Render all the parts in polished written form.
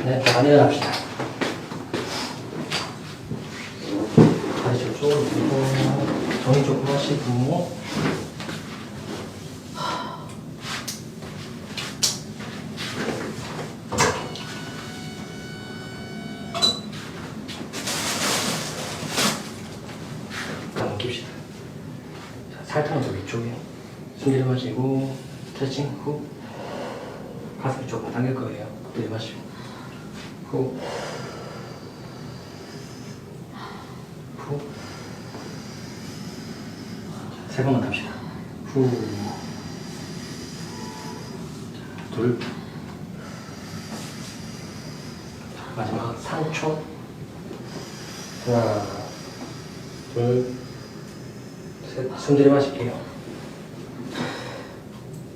네, 안 일어납시다. 다리 저쪽으로 들고, 정리 조금 하시고. 넘깁시다. 자, 살짝만 더 위쪽에. 숨 들이마시고, 스트레칭 후. 가슴이 조금 당길 거예요. 들이마시고. 후, 후, 세 번만 합시다. 후, 둘, 마지막 3초. 하나, 둘, 셋. 숨 들이마실게요.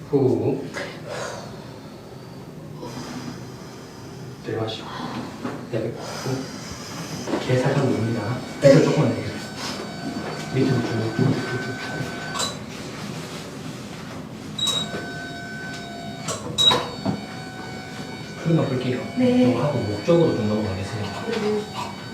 후, 들이마시고. 네, 후. 개 살짝 놉니다. 밑으로 조금만 내려주세요. 밑으로 쭉. 풀만 볼게요. 네. 이거 하고 목적으로 좀 넘어가겠어요. 네.